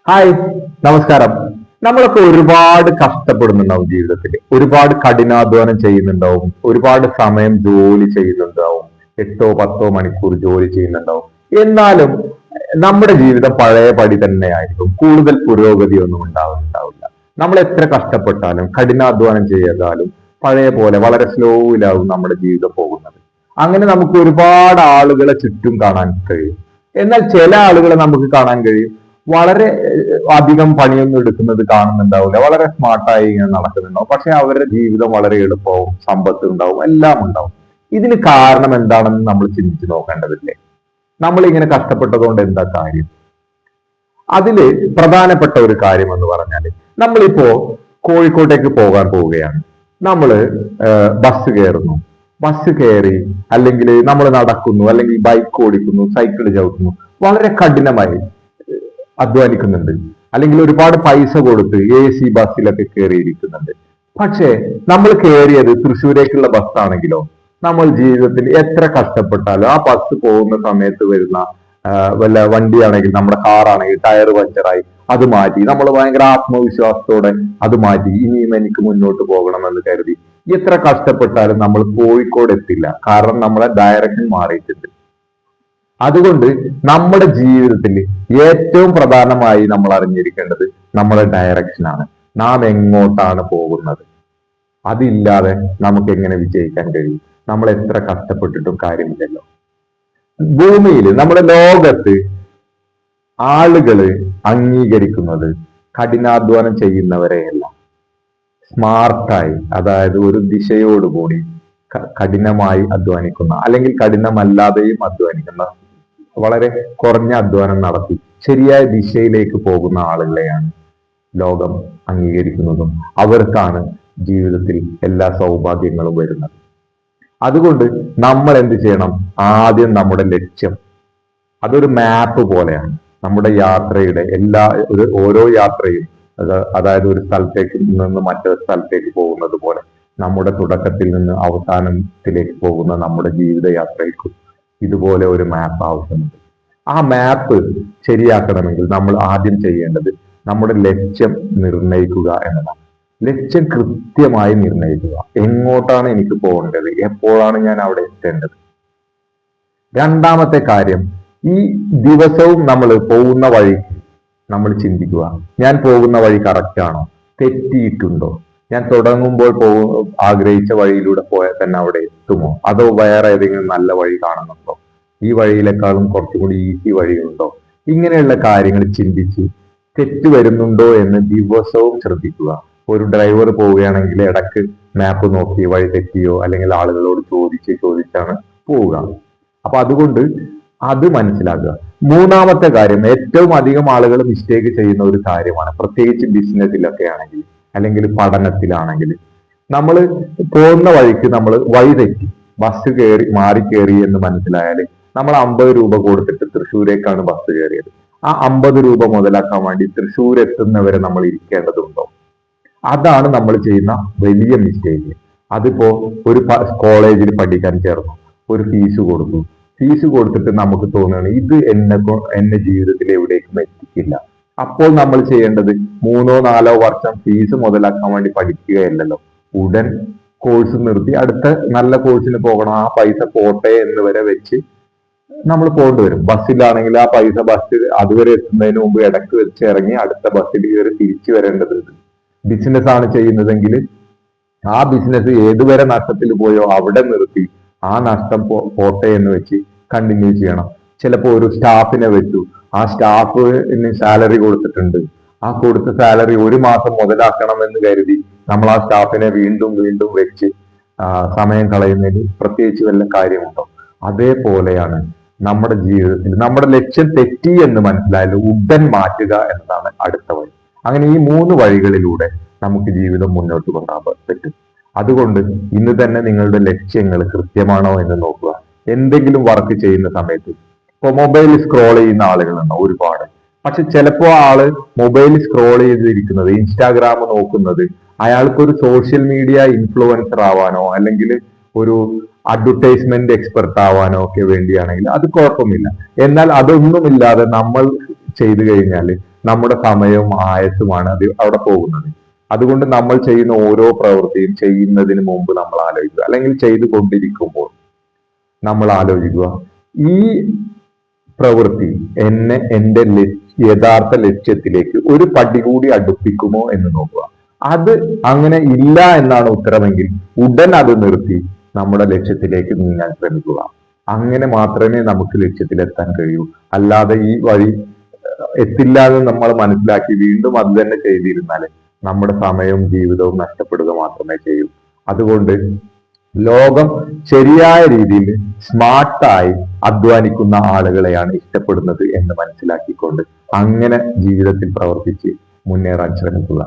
Hi, നമസ്കാരം. നമ്മളൊക്കെ ഒരുപാട് കഷ്ടപ്പെടുന്നുണ്ടാവും ജീവിതത്തിൽ, ഒരുപാട് കഠിനാധ്വാനം ചെയ്യുന്നുണ്ടാവും, ഒരുപാട് സമയം ജോലി ചെയ്യുന്നുണ്ടാവും, 8-10 മണിക്കൂർ ജോലി ചെയ്യുന്നുണ്ടാവും. എന്നാലും നമ്മുടെ ജീവിതം പഴയ പടി തന്നെ ആയിരിക്കും. കൂടുതൽ പുരോഗതി ഒന്നും ഉണ്ടാവില്ല. നമ്മൾ എത്ര കഷ്ടപ്പെട്ടാലും കഠിനാധ്വാനം ചെയ്താലും പഴയ പോലെ വളരെ സ്ലോയിലാവും നമ്മുടെ ജീവിതം പോകുന്നത്. അങ്ങനെ നമുക്ക് ഒരുപാട് ആളുകളെ ചുറ്റും കാണാൻ കഴിയും. എന്നാൽ ചില ആളുകളെ നമുക്ക് കാണാൻ കഴിയും വളരെ അധികം പണിയൊന്നും എടുക്കുന്നത് കാണുന്നുണ്ടാവില്ല, വളരെ സ്മാർട്ടായി ഇങ്ങനെ നടക്കുന്നുണ്ടാവും. പക്ഷെ അവരുടെ ജീവിതം വളരെ എളുപ്പവും സമ്പത്ത് ഉണ്ടാവും, എല്ലാം ഉണ്ടാവും. ഇതിന് കാരണം എന്താണെന്ന് നമ്മൾ ചിന്തിച്ചു നോക്കേണ്ടതില്ലേ? നമ്മൾ ഇങ്ങനെ കഷ്ടപ്പെട്ടതുകൊണ്ട് എന്താ കാര്യം? അതില് പ്രധാനപ്പെട്ട ഒരു കാര്യം എന്ന് പറഞ്ഞാൽ, നമ്മളിപ്പോ കോഴിക്കോട്ടേക്ക് പോകാൻ പോവുകയാണ്. നമ്മള് ബസ് കയറുന്നു. ബസ് കയറി അല്ലെങ്കിൽ നമ്മൾ നടക്കുന്നു, അല്ലെങ്കിൽ ബൈക്ക് ഓടിക്കുന്നു, സൈക്കിൾ ചവിട്ടുന്നു, വളരെ കഠിനമായി അധ്വാനിക്കുന്നുണ്ട്. അല്ലെങ്കിൽ ഒരുപാട് പൈസ കൊടുത്ത് AC ബസ്സിലൊക്കെ കയറിയിരിക്കുന്നുണ്ട്. പക്ഷേ നമ്മൾ കയറിയത് തൃശ്ശൂരേക്കുള്ള ബസ്സാണെങ്കിലോ, നമ്മൾ ജീവിതത്തിൽ എത്ര കഷ്ടപ്പെട്ടാലും ആ ബസ് പോകുന്ന സമയത്ത് വരുന്ന വല്ല വണ്ടിയാണെങ്കിൽ, നമ്മുടെ കാറാണെങ്കിൽ ടയർ പഞ്ചറായി, അത് മാറ്റി നമ്മൾ ഭയങ്കര ആത്മവിശ്വാസത്തോടെ അത് മാറ്റി ഇനിയും എനിക്ക് മുന്നോട്ട് പോകണമെന്ന് കരുതി എത്ര കഷ്ടപ്പെട്ടാലും നമ്മൾ കോഴിക്കോട് എത്തില്ല. കാരണം നമ്മളെ ഡയറക്ഷൻ മാറിയിട്ടുണ്ട്. അതുകൊണ്ട് നമ്മുടെ ജീവിതത്തിൽ ഏറ്റവും പ്രധാനമായി നമ്മൾ അറിഞ്ഞിരിക്കേണ്ടത് നമ്മുടെ ഡയറക്ഷനാണ്. നാം എങ്ങോട്ടാണ് പോകുന്നത്? അതില്ലാതെ നമുക്ക് എങ്ങനെ വിജയിക്കാൻ കഴിയും? നമ്മൾ എത്ര കഷ്ടപ്പെട്ടിട്ടും കാര്യമില്ലല്ലോ. ഭൂമിയിൽ, നമ്മുടെ ലോകത്ത് ആളുകള് അംഗീകരിക്കുന്നത് കഠിനാധ്വാനം ചെയ്യുന്നവരെയല്ല, സ്മാർട്ടായി, അതായത് ഒരു ദിശയോടുകൂടി കഠിനമായി അധ്വാനിക്കുന്ന, അല്ലെങ്കിൽ കഠിനമല്ലാതെയും അധ്വാനിക്കുന്ന, വളരെ കുറഞ്ഞ അധ്വാനം നടത്തി ശരിയായ ദിശയിലേക്ക് പോകുന്ന ആളുകളെയാണ് ലോകം അംഗീകരിക്കുന്നതും അവർക്കാണ് ജീവിതത്തിൽ എല്ലാ സൗഭാഗ്യങ്ങളും വരുന്നത്. അതുകൊണ്ട് നമ്മൾ എന്ത് ചെയ്യണം? ആദ്യം നമ്മുടെ ലക്ഷ്യം, അതൊരു മാപ്പ് പോലെയാണ്. നമ്മുടെ യാത്രയുടെ ഓരോ യാത്രയും, അതായത് ഒരു സ്ഥലത്തേക്ക് നിന്ന് മറ്റൊരു സ്ഥലത്തേക്ക് പോകുന്നത് പോലെ നമ്മുടെ തുടക്കത്തിൽ നിന്ന് അവസാനത്തിലേക്ക് പോകുന്ന നമ്മുടെ ജീവിതയാത്രയ്ക്കും ഇതുപോലെ ഒരു മാപ്പ് ആവശ്യമുണ്ട്. ആ മാപ്പ് ശരിയാക്കണമെങ്കിൽ നമ്മൾ ആദ്യം ചെയ്യേണ്ടത് നമ്മുടെ ലക്ഷ്യം നിർണയിക്കുക എന്നതാണ്. ലക്ഷ്യം കൃത്യമായി നിർണയിക്കുക. എങ്ങോട്ടാണ് എനിക്ക് പോകേണ്ടത്? എപ്പോഴാണ് ഞാൻ അവിടെ എത്തേണ്ടത്? രണ്ടാമത്തെ കാര്യം, ഈ ദിവസവും നമ്മൾ പോകുന്ന വഴി നമ്മൾ ചിന്തിക്കുക. ഞാൻ പോകുന്ന വഴി കറക്റ്റ് ആണോ? തെറ്റിയിട്ടുണ്ടോ? ഞാൻ തുടങ്ങുമ്പോൾ ആഗ്രഹിച്ച വഴിയിലൂടെ പോയാൽ തന്നെ അവിടെ എത്തുമോ? അതോ വേറെ ഏതെങ്കിലും നല്ല വഴി കാണുന്നുണ്ടോ? ഈ വഴിയിലേക്കാളും കുറച്ചും കൂടി ഈസി വഴിയുണ്ടോ? ഇങ്ങനെയുള്ള കാര്യങ്ങൾ ചിന്തിച്ച് തെറ്റ് വരുന്നുണ്ടോ എന്ന് ദിവസവും ശ്രദ്ധിക്കുക. ഒരു ഡ്രൈവർ പോവുകയാണെങ്കിൽ ഇടക്ക് മാപ്പ് നോക്കി വഴി തെറ്റിയോ, അല്ലെങ്കിൽ ആളുകളോട് ചോദിച്ചാണ് പോവുക. അപ്പൊ അതുകൊണ്ട് അത് മനസ്സിലാക്കുക. മൂന്നാമത്തെ കാര്യം, ഏറ്റവും അധികം ആളുകൾ മിസ്റ്റേക്ക് ചെയ്യുന്ന ഒരു കാര്യമാണ്, പ്രത്യേകിച്ച് ബിസിനസ്സിലൊക്കെ ആണെങ്കിൽ, അല്ലെങ്കിൽ പഠനത്തിലാണെങ്കിൽ. നമ്മൾ പോകുന്ന വഴിക്ക് നമ്മൾ വഴി തെറ്റി ബസ് മാറി കയറി എന്ന് മനസ്സിലായാൽ നമ്മൾ 50 രൂപ കൊടുത്തിട്ട് തൃശ്ശൂരേക്കാണ് ബസ് കയറിയത്. ആ 50 രൂപ മുതലാക്കാൻ വേണ്ടി തൃശ്ശൂർ എത്തുന്നവരെ നമ്മൾ ഇരിക്കേണ്ടതുണ്ടോ? അതാണ് നമ്മൾ ചെയ്യുന്ന വലിയ മിസ്റ്റേക്ക്. അതിപ്പോ ഒരു കോളേജിൽ പഠിക്കാൻ ചേർന്നു, ഒരു ഫീസ് കൊടുത്തിട്ട് നമുക്ക് തോന്നുകയാണ് ഇത് എന്നെ ജീവിതത്തിൽ എവിടേക്കും എത്തിക്കില്ല. അപ്പോൾ നമ്മൾ ചെയ്യേണ്ടത് 3-4 വർഷം ഫീസ് മുതലാക്കാൻ വേണ്ടി പഠിക്കുകയല്ലല്ലോ, ഉടൻ കോഴ്സ് നിർത്തി അടുത്ത നല്ല കോഴ്സിന് പോകണം. ആ പൈസ പോട്ടെ എന്ന് വരെ വെച്ച് നമ്മൾ പോകേണ്ടി വരും. ബസ്സിലാണെങ്കിൽ ആ പൈസ ബസ് അതുവരെ എത്തുന്നതിന് മുമ്പ് ഇടയ്ക്ക് വെച്ച് ഇറങ്ങി അടുത്ത ബസ്സിൽ കയറി തിരിച്ചു വരേണ്ടതുണ്ട്. ബിസിനസ് ആണ് ചെയ്യുന്നതെങ്കിൽ ആ ബിസിനസ് ഏതുവരെ നഷ്ടത്തിൽ പോയോ അവിടെ നിർത്തി ആ നഷ്ടം പോട്ടെ എന്ന് വെച്ച് കണ്ടിന്യൂ ചെയ്യണം. ചിലപ്പോൾ ഒരു സ്റ്റാഫിനെ വെച്ചു, ആ സ്റ്റാഫിന് സാലറി കൊടുത്തിട്ടുണ്ട്, ആ കൊടുത്ത സാലറി ഒരു മാസം മുതലാക്കണം എന്ന് കരുതി നമ്മൾ ആ സ്റ്റാഫിനെ വീണ്ടും വീണ്ടും വെച്ച് സമയം കളയുന്നതിന് പ്രത്യേകിച്ച് വല്ല കാര്യമുണ്ടോ? അതേപോലെയാണ് നമ്മുടെ ജീവിതത്തിൽ നമ്മുടെ ലക്ഷ്യം തെറ്റി എന്ന് മനസ്സിലായാലും ഉടൻ മാറ്റുക എന്നതാണ് അടുത്ത വഴി. അങ്ങനെ ഈ 3 വഴികളിലൂടെ നമുക്ക് ജീവിതം മുന്നോട്ട് കൊണ്ടുപോകാൻ പറ്റും. അതുകൊണ്ട് ഇന്ന് തന്നെ നിങ്ങളുടെ ലക്ഷ്യങ്ങൾ കൃത്യമാണോ എന്ന് നോക്കുക. എന്തെങ്കിലും വർക്ക് ചെയ്യുന്ന സമയത്ത്, ഇപ്പൊ മൊബൈൽ സ്ക്രോൾ ചെയ്യുന്ന ആളുകളുണ്ടോ ഒരുപാട്. പക്ഷെ ചിലപ്പോ ആള് മൊബൈൽ സ്ക്രോൾ ചെയ്തിരിക്കുന്നത്, ഇൻസ്റ്റാഗ്രാം നോക്കുന്നത് അയാൾക്കൊരു സോഷ്യൽ മീഡിയ ഇൻഫ്ലുവൻസർ ആവാനോ, അല്ലെങ്കിൽ ഒരു അഡ്വർടൈസ്മെന്റ് എക്സ്പെർട്ട് ആവാനോ ഒക്കെ വേണ്ടിയാണെങ്കിൽ അത് കുഴപ്പമില്ല. എന്നാൽ അതൊന്നുമില്ലാതെ നമ്മൾ ചെയ്തു കഴിഞ്ഞാൽ നമ്മുടെ സമയവും ആയസുമാണ് അത് അവിടെ പോകുന്നത്. അതുകൊണ്ട് നമ്മൾ ചെയ്യുന്ന ഓരോ പ്രവൃത്തിയും ചെയ്യുന്നതിന് മുമ്പ് നമ്മൾ ആലോചിക്കുക, അല്ലെങ്കിൽ ചെയ്തു കൊണ്ടിരിക്കുമ്പോൾ നമ്മൾ ആലോചിക്കുക, ഈ പ്രവൃത്തി എന്നെ എന്റെ യഥാർത്ഥ ലക്ഷ്യത്തിലേക്ക് ഒരു പടി കൂടി അടുപ്പിക്കുമോ എന്ന് നോക്കുക. അത് അങ്ങനെ ഇല്ല എന്നാണ് ഉത്തരമെങ്കിൽ ഉടൻ അത് നിർത്തി നമ്മുടെ ലക്ഷ്യത്തിലേക്ക് നീങ്ങാൻ ശ്രമിക്കുക. അങ്ങനെ മാത്രമേ നമുക്ക് ലക്ഷ്യത്തിലെത്താൻ കഴിയൂ. അല്ലാതെ ഈ വഴി എത്തില്ല എന്ന് നമ്മൾ മനസ്സിലാക്കി വീണ്ടും അത് തന്നെ ചെയ്തിരുന്നാൽ നമ്മുടെ സമയവും ജീവിതവും നഷ്ടപ്പെടുക മാത്രമേ ചെയ്യൂ. അതുകൊണ്ട് ലോകം ശരിയായ രീതിയിൽ സ്മാർട്ടായി അധ്വാനിക്കുന്ന ആളുകളെയാണ് ഇഷ്ടപ്പെടുന്നത് എന്ന് മനസ്സിലാക്കിക്കൊണ്ട് അങ്ങനെ ജീവിതത്തിൽ പ്രവർത്തിച്ച് മുന്നേറാൻ ശ്രമിക്കുക.